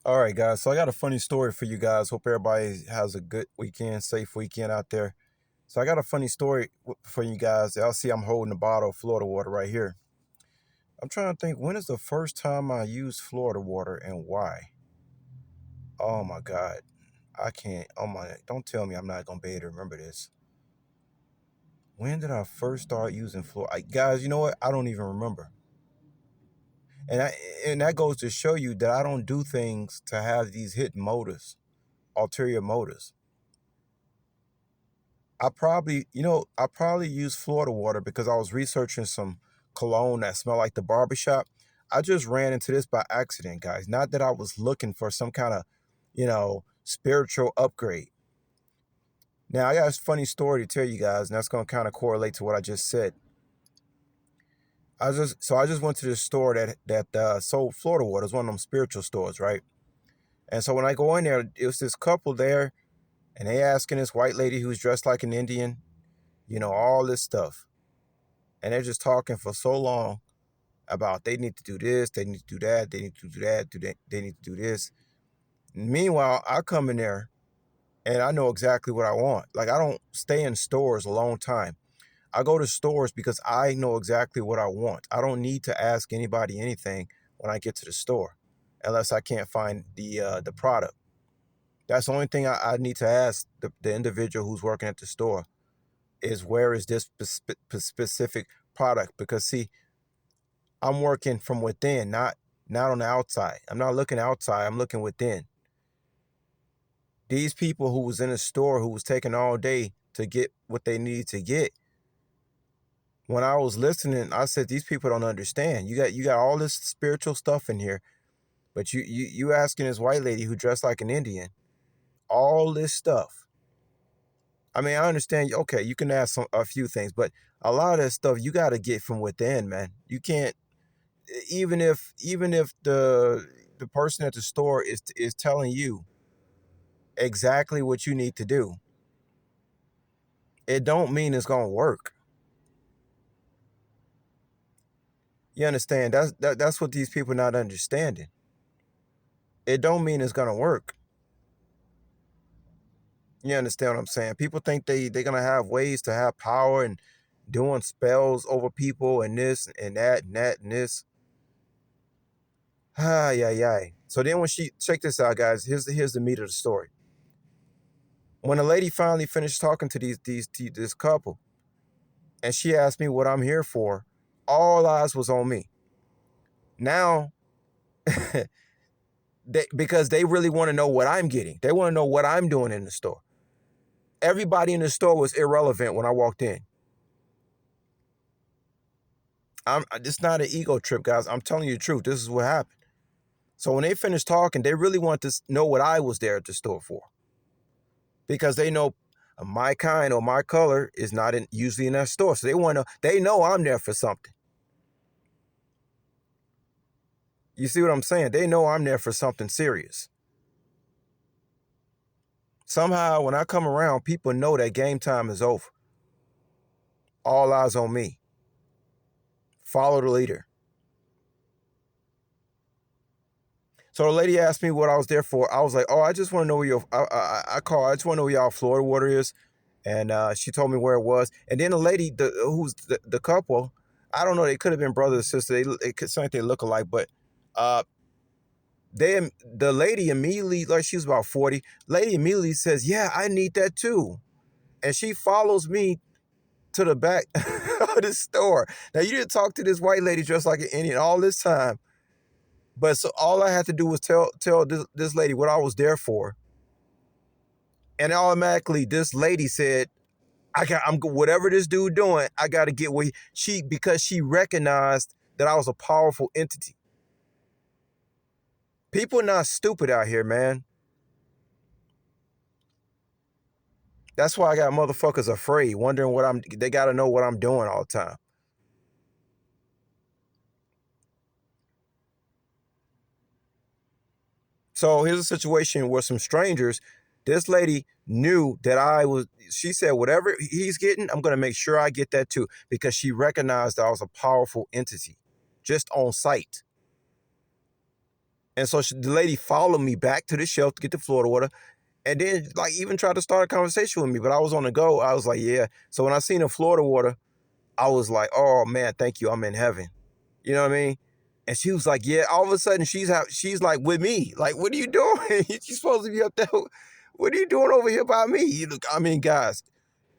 All right, guys. So I got a funny story for you guys. Hope everybody has a good weekend, safe weekend out there. So I got a funny story for you guys. Y'all see I'm holding a bottle of Florida water right here. I'm trying to think, when is the first time I used Florida water and why? Oh my God. I can't. Oh my. Don't tell me I'm not going to be able to remember this. When did I first start using Florida? Guys, you know what? I don't even remember. And I, and that goes to show you that I don't do things to have these hidden motives, ulterior motives. I probably used Florida water because I was researching some cologne that smelled like the barbershop. I just ran into this by accident, guys. Not that I was looking for some kind of, spiritual upgrade. Now, I got a funny story to tell you guys, and that's going to kind of correlate to what I just said. I just went to this store that sold Florida water. It's one of them spiritual stores, right? And so when I go in there, it was this couple there, and they asking this white lady who's dressed like an Indian, all this stuff. And they're just talking for so long about they need to do this, they need to do that, they need to do that, they need to do this. Meanwhile, I come in there and I know exactly what I want. Like, I don't stay in stores a long time. I go to stores because I know exactly what I want. I don't need to ask anybody anything when I get to the store, unless I can't find the product. That's the only thing I need to ask the individual who's working at the store is, where is this specific product? Because see, I'm working from within, not on the outside. I'm not looking outside. I'm looking within. These people who was in a store who was taking all day to get what they needed to get. When I was listening, I said, these people don't understand. You got all this spiritual stuff in here, but you asking this white lady who dressed like an Indian all this stuff. I mean, I understand. Okay, you can ask a few things, but a lot of that stuff you got to get from within, man. You can't, even if the person at the store is telling you exactly what you need to do, it don't mean it's gonna work. You understand? That's what these people not understanding. It don't mean it's gonna work. You understand what I'm saying? People think they're gonna have ways to have power and doing spells over people and this and that and that and this. Ah, yeah, yeah. So then when she check this out, guys. Here's the meat of the story. When the lady finally finished talking to this couple, and she asked me what I'm here for, all eyes was on me. Now, because they really want to know what I'm getting. They want to know what I'm doing in the store. Everybody in the store was irrelevant when I walked in. It's not an ego trip, guys. I'm telling you the truth. This is what happened. So when they finished talking, they really want to know what I was there at the store for, because they know my kind or my color is not usually in that store. So they know I'm there for something. You see what I'm saying? They know I'm there for something serious. Somehow, when I come around, people know that game time is over. All eyes on me. Follow the leader. So the lady asked me what I was there for. I was like, "Oh, I just want to know where your I call. I just want to know where y'all Florida water is." And she told me where it was. And then the lady, who's the couple, I don't know. They could have been brother or sister. It could seem like they look alike, but uh, the lady immediately, like, she was about 40. Lady immediately says, "Yeah, I need that too," and she follows me to the back of the store. Now, you didn't talk to this white lady dressed like an Indian all this time, but so all I had to do was tell this lady what I was there for, and automatically this lady said, I'm whatever this dude doing, I got to get where because she recognized that I was a powerful entity. People not stupid out here, man. That's why I got motherfuckers afraid, wondering they got to know what I'm doing all the time. So here's a situation where some strangers, this lady knew that she said, whatever he's getting, I'm going to make sure I get that too, because she recognized that I was a powerful entity just on sight. And so the lady followed me back to the shelf to get the Florida water. And then like even tried to start a conversation with me, but I was on the go. I was like, yeah. So when I seen the Florida water, I was like, oh man, thank you. I'm in heaven. You know what I mean? And she was like, yeah. All of a sudden, she's like with me. Like, what are you doing? You're supposed to be up there. What are you doing over here by me? I mean, guys,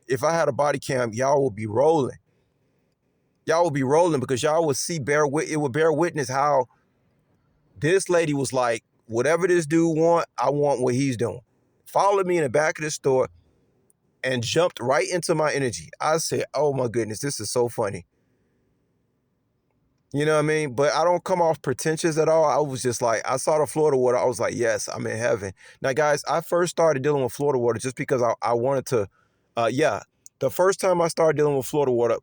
if I had a body cam, y'all would be rolling. Y'all would be rolling because y'all would see it would bear witness how this lady was like, whatever this dude want, I want what he's doing. Followed me in the back of the store and jumped right into my energy. I said, oh my goodness, this is so funny. You know what I mean? But I don't come off pretentious at all. I was just like, I saw the Florida water. I was like, yes, I'm in heaven. Now, guys, I first started dealing with Florida water just because I wanted to, yeah. The first time I started dealing with Florida water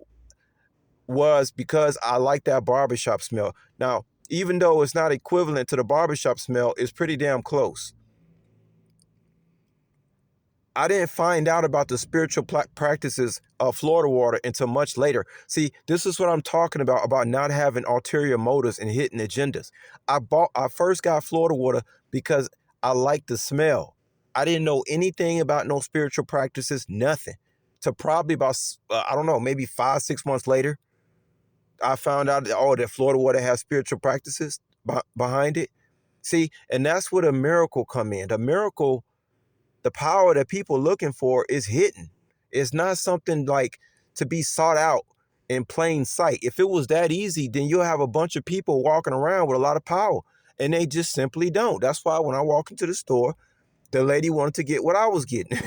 was because I like that barbershop smell. Now, even though it's not equivalent to the barbershop smell, it's pretty damn close. I didn't find out about the spiritual practices of Florida water until much later. See, this is what I'm talking about not having ulterior motives and hidden agendas. I first got Florida water because I liked the smell. I didn't know anything about no spiritual practices, nothing. To probably about, I don't know, maybe 5, 6 months later, I found out that, oh, that Florida water has spiritual practices behind it. See, and that's where the miracle come in. The power that people are looking for is hidden. It's not something like to be sought out in plain sight. If it was that easy, then you'll have a bunch of people walking around with a lot of power, and they just simply don't. That's why when I walk into the store, the lady wanted to get what I was getting.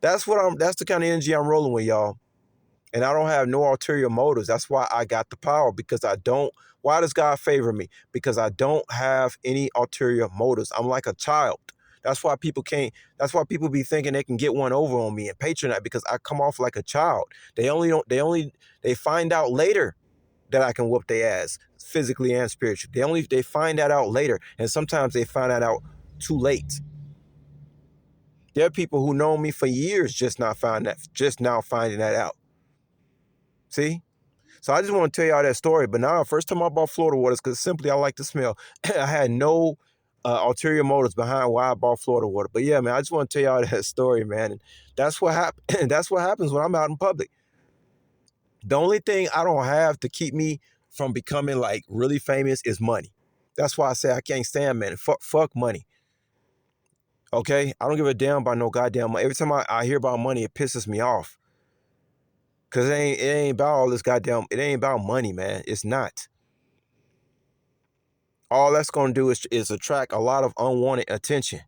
That's the kind of energy I'm rolling with, y'all. And I don't have no ulterior motives. That's why I got the power, because I don't. Why does God favor me? Because I don't have any ulterior motives. I'm like a child. That's why people can't. That's why people be thinking they can get one over on me and patronize, because I come off like a child. They only don't. They find out later that I can whoop their ass physically and spiritually. They find that out later, and sometimes they find that out too late. There are people who know me for years just now finding that out. See? So I just want to tell y'all that story. But now, first time I bought Florida waters, because simply I like the smell. I had no ulterior motives behind why I bought Florida water. But yeah, man, I just want to tell y'all that story, man. And that's what happens. That's what happens when I'm out in public. The only thing I don't have to keep me from becoming like really famous is money. That's why I say I can't stand, man. Fuck money. Okay? I don't give a damn about no goddamn money. Every time I hear about money, it pisses me off. Cause it ain't about all this goddamn. It ain't about money, man. It's not. All that's gonna do is attract a lot of unwanted attention.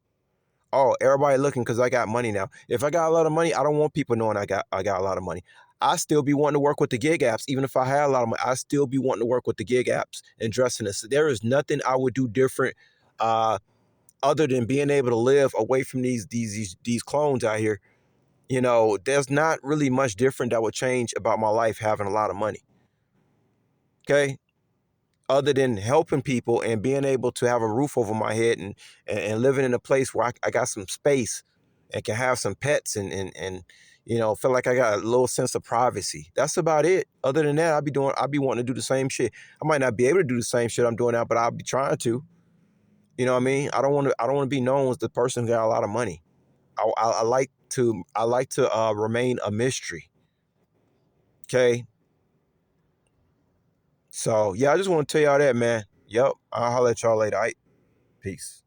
Oh, everybody looking because I got money now. If I got a lot of money, I don't want people knowing I got a lot of money. I still be wanting to work with the gig apps, even if I had a lot of money. I still be wanting to work with the gig apps and dressing this. There is nothing I would do different, other than being able to live away from these clones out here. You know, there's not really much different that would change about my life having a lot of money. Okay, other than helping people and being able to have a roof over my head and living in a place where I got some space and can have some pets and you know, feel like I got a little sense of privacy. That's about it. Other than that, I'll be wanting to do the same shit. I might not be able to do the same shit I'm doing now, but I'll be trying to. You know what I mean? I don't want to be known as the person who got a lot of money. I like to remain a mystery. Okay. So yeah, I just want to tell y'all that, man. Yep. I'll holler at y'all later. All right. Peace.